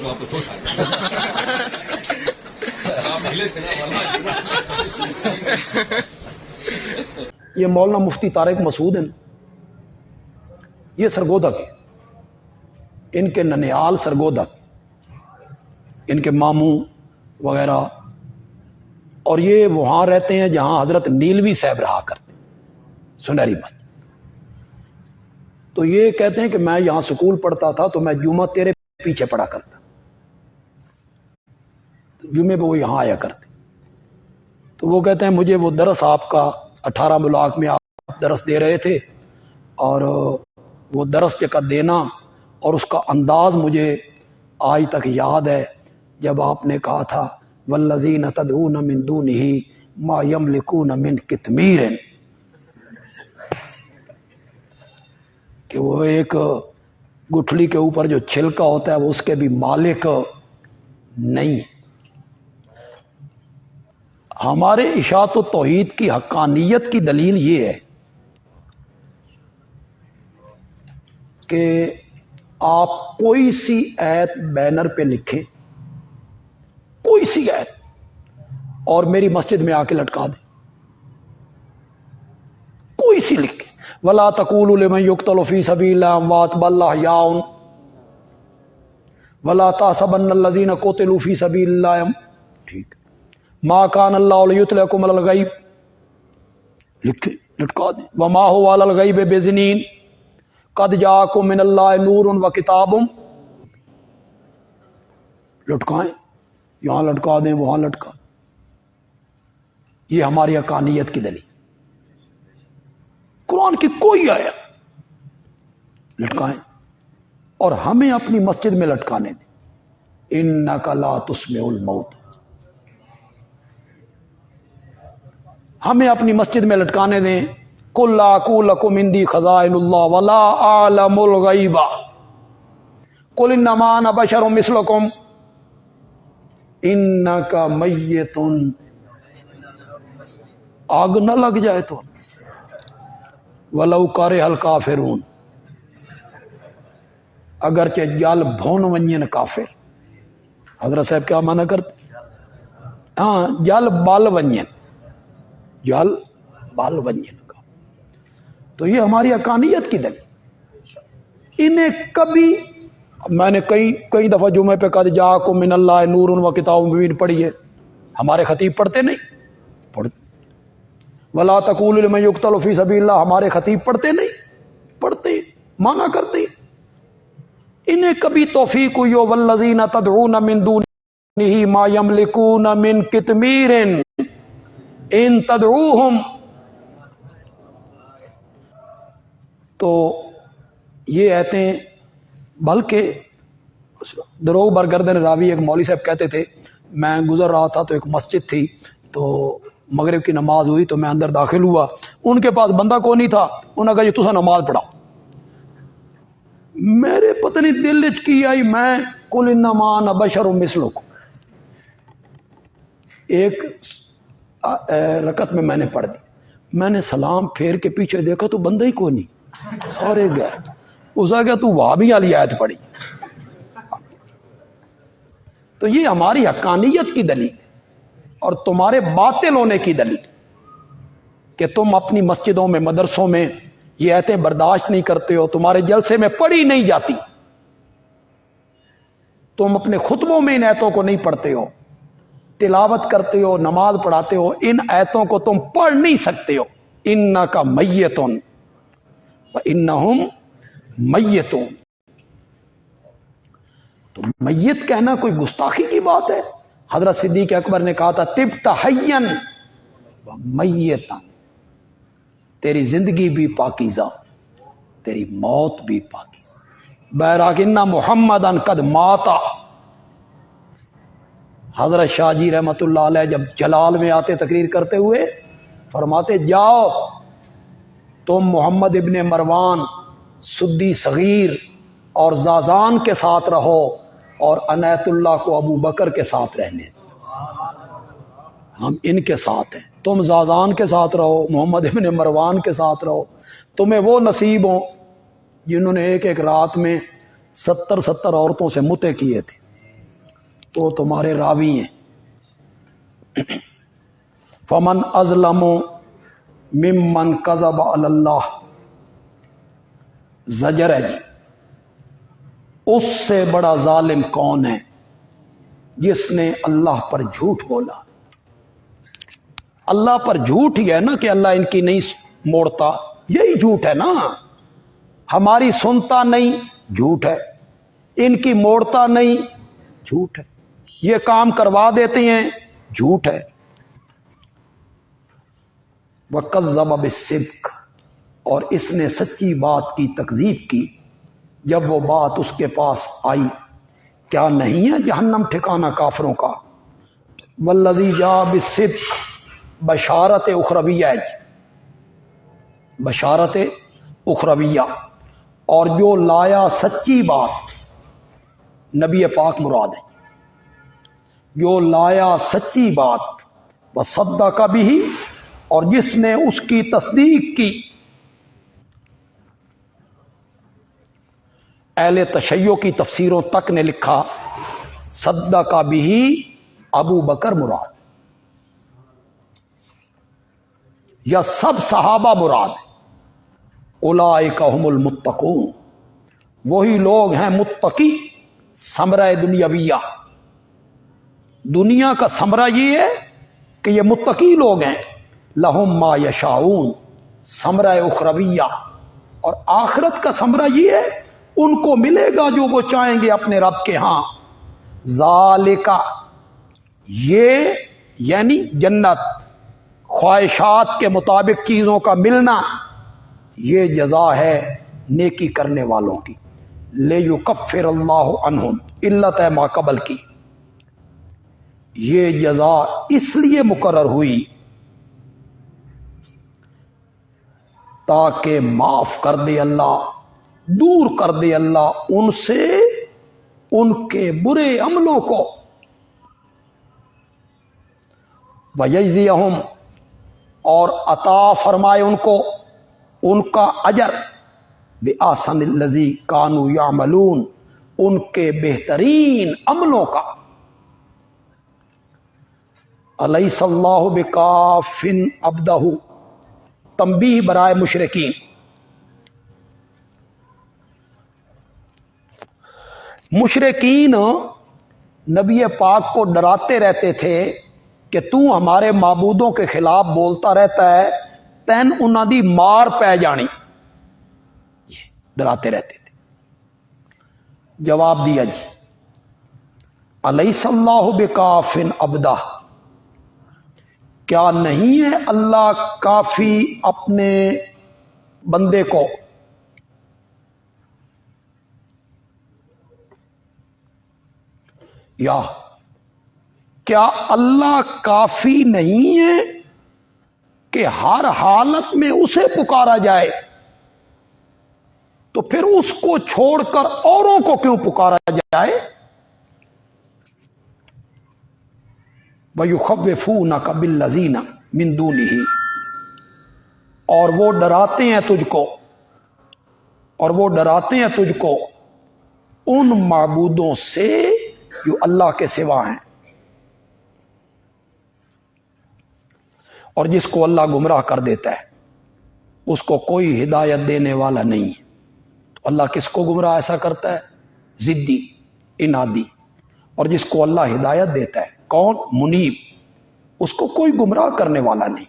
تو آپ کو جوش آ گیا آپ ملے تھے نا یہ مولانا مفتی طارق مسعود ہیں، یہ سرگودا کے، ان کے ننیال سرگودا کے، ان کے ماموں وغیرہ، اور یہ وہاں رہتے ہیں جہاں حضرت نیلوی صاحب رہا کرتے سنہری مسجد۔ تو یہ کہتے ہیں کہ میں یہاں سکول پڑھتا تھا تو میں جمعہ تیرے پیچھے پڑھا کرتا، جمعے پہ وہ یہاں آیا کرتے۔ تو وہ کہتے ہیں مجھے وہ درس آپ کا 18 بلاک میں آپ درس دے رہے تھے، اور وہ درس کا دینا اور اس کا انداز مجھے آج تک یاد ہے، جب آپ نے کہا تھا والذین تدعون من دونہ ما یملکون من قطمیر، کہ وہ ایک گٹھلی کے اوپر جو چھلکا ہوتا ہے وہ اس کے بھی مالک نہیں۔ ہمارے اشاعت و توحید کی حقانیت کی دلیل یہ ہے کہ آپ کوئی سی آیت بینر پہ لکھیں، کوئی سی آیت، اور میری مسجد میں آ کے لٹکا دیں، کوئی سی لکھیں۔ وَلَا تَقُولُوا لِمَن يُقْتَلُ فِي سَبِيلِ اللَّهِ أَمْوَاتٌ بَلْ أَحْيَاءٌ وَلَا تَحْسَبَنَّ الَّذِينَ قُتِلُوا فِي سَبِيلِ اللَّهِ، ٹھیک، مَا كَانَ اللَّهُ لِيُطْلِعَكُمْ عَلَى الْغَيْبِ، لکھیں، لٹکا دیں۔ وَمَا هُوَ عَلَى الْغَيْبِ بِضَنِينٍ قَدْ جَاءَكُم مِّنَ اللَّهِ نُورٌ وَكِتَابٌ، لٹکائیں، یہاں لٹکا دیں، وہاں لٹکا دیں۔ یہ ہماری حقانیت کی دلیل۔ قرآن کی کوئی آیت لٹکائیں اور ہمیں اپنی مسجد میں لٹکانے دیں۔ اِنَّكَ لَا تُسْمِعُ الْمَوْتَ، ہمیں اپنی مسجد میں لٹکانے دیں۔ قُلْ لَا أَقُولُ لَكُمْ عِندِي خَزَائِنُ اللَّهِ وَلَا أَعْلَمُ الْغَيْبَ قُلْ إِنَّمَا أَنَا بَشَرٌ مِثْلُكُمْ إِنَّكَ مَيِّتٌ، آگ نہ لگ جائے تو وَلَوْ كَرِهَ الْكَافِرُونَ، اگرچہ جل بھون ونجن کافر۔ حضرت صاحب کیا معنی کرتے؟ ہاں، جل بال ونجن، جل بال ونجن کا۔ تو یہ ہماری حقانیت کی دلیل۔ انہیں کبھی، میں نے کئی دفعہ جمعے پہ قد جاءکم من اللہ نور و کتاب مبین پڑھی ہے، ہمارے خطیب پڑھتے نہیں؟ پڑھتے۔ ولا تقولوا لمن یقتل فی سبیل اللہ، ہمارے خطیب پڑھتے نہیں؟ پڑھتے، مانا کرتے۔ انہیں کبھی توفیق ہوئی ہو والذین تدعون من دونہ ما یملکون من قطمیر ان تدعوہم، تو یہ ایتیں، بلکہ دروغ برگردن راوی ایک مولوی صاحب کہتے تھے، میں گزر رہا تھا تو ایک مسجد تھی، تو مغرب کی نماز ہوئی تو میں اندر داخل ہوا، ان کے پاس بندہ کو نہیں تھا، انہوں نے کہا یہ تسا نماز پڑھاؤ۔ میرے پتہ نہیں دل وچ کی آئی، میں قل انما انا بشر مثلکم ایک رکعت میں نے پڑھ دی۔ میں نے سلام پھیر کے پیچھے دیکھا تو بندہ ہی کوئی نہیں، سارے گئے۔ اس نے کہا تو وہابی والی آیت پڑھی۔ تو یہ ہماری حقانیت کی دلیل اور تمہارے باطل ہونے کی دلیل کہ تم اپنی مسجدوں میں، مدرسوں میں یہ آیتیں برداشت نہیں کرتے ہو، تمہارے جلسے میں پڑھی نہیں جاتی، تم اپنے خطبوں میں ان آیتوں کو نہیں پڑھتے ہو، تلاوت کرتے ہو، نماز پڑھاتے ہو، ان آیتوں کو تم پڑھ نہیں سکتے ہو۔ انک میت وانہم میتون، تو میت کہنا کوئی گستاخی کی بات ہے؟ حضرت صدیق اکبر نے کہا تھا طبت حیا ومیتا، تیری زندگی بھی پاکیزہ، تیری موت بھی پاکیزہ۔ بہرحال محمدا قد ماتا، حضرت شاہ جی رحمت اللہ علیہ جب جلال میں آتے تقریر کرتے ہوئے فرماتے جاؤ تم محمد ابن مروان سدی صغیر اور زازان کے ساتھ رہو اور عنایت اللہ کو ابو بکر کے ساتھ رہنے، ہم ان کے ساتھ ہیں، تم زازان کے ساتھ رہو، محمد ابن مروان کے ساتھ رہو، تمہیں وہ نصیب ہوں جنہوں نے ایک ایک رات میں 70 عورتوں سے متے کیے تھے۔ وہ تمہارے راوی ہیں۔ فمن ازلم ممن کذب علی اللہ، زجر ہے جی، اس سے بڑا ظالم کون ہے جس نے اللہ پر جھوٹ بولا۔ اللہ پر جھوٹ ہی ہے نا کہ اللہ ان کی نہیں موڑتا، یہی جھوٹ ہے نا۔ ہماری سنتا نہیں، جھوٹ ہے، ان کی موڑتا نہیں، جھوٹ ہے، یہ کام کروا دیتے ہیں، جھوٹ ہے۔ وَكَذَّبَ بِالصِّدْقِ، اور اس نے سچی بات کی تکذیب کی جب وہ بات اس کے پاس آئی۔ کیا نہیں ہے جہنم ٹھکانہ کافروں کا؟ وَالَّذِي جَاءَ بِالصِّدْقِ، بشارت اخرویہ ہے جی، بشارت اخرویہ، اور جو لایا سچی بات، نبی پاک مراد ہے، جو لایا سچی بات، وَصَدَّقَ بِهِ، اور جس نے اس کی تصدیق کی۔ اہل تشیع کی تفسیروں تک نے لکھا صدق بہ ابو بکر مراد، یا سب صحابہ مراد، اولئک ھم المتقون، وہی لوگ ہیں متقی۔ ثمرہ دنیاویہ، دنیا کا ثمرہ یہ ہے کہ یہ متقی لوگ ہیں۔ لہم ما یشاؤون، ثمرہ اخرویہ، اور آخرت کا ثمرہ یہ ہے ان کو ملے گا جو وہ چاہیں گے اپنے رب کے ہاں۔ ذالک، یہ یعنی جنت، خواہشات کے مطابق چیزوں کا ملنا، یہ جزا ہے نیکی کرنے والوں کی۔ لیکفر اللہ عنہم، علت ہے ما قبل کی، یہ جزا اس لیے مقرر ہوئی تاکہ معاف کر دے اللہ، دور کر دے اللہ ان سے ان کے برے عملوں کو، وَيَجْزِيَهُمْ، اور عطا فرمائے ان کو ان کا اجر، بِأَحْسَنِ الَّذِي كَانُوا يَعْمَلُونَ، ان کے بہترین عملوں کا۔ أَلَيْسَ اللَّهُ بِكَافٍ عَبْدَهُ، تنبیہ برائے مشرکین۔ مشرکین نبی پاک کو ڈراتے رہتے تھے کہ تو ہمارے معبودوں کے خلاف بولتا رہتا ہے، تین انہاں دی مار پہ جانی، ڈراتے رہتے تھے۔ جواب دیا جی، الیس اللہ بکاف عبدہ، کیا نہیں ہے اللہ کافی اپنے بندے کو؟ یا کیا اللہ کافی نہیں ہے کہ ہر حالت میں اسے پکارا جائے؟ تو پھر اس کو چھوڑ کر اوروں کو کیوں پکارا جائے؟ وَيُخَوِّفُونَكَ بِالَّذِينَ مِن دُونِهِ، اور وہ ڈراتے ہیں تجھ کو، اور وہ ڈراتے ہیں تجھ کو ان معبودوں سے جو اللہ کے سوا ہیں، اور جس کو اللہ گمراہ کر دیتا ہے اس کو کوئی ہدایت دینے والا نہیں ہے۔ تو اللہ کس کو گمراہ ایسا کرتا ہے؟ ضدی، انادی، اور جس کو اللہ ہدایت دیتا ہے کون؟ منیب، اس کو کوئی گمراہ کرنے والا نہیں۔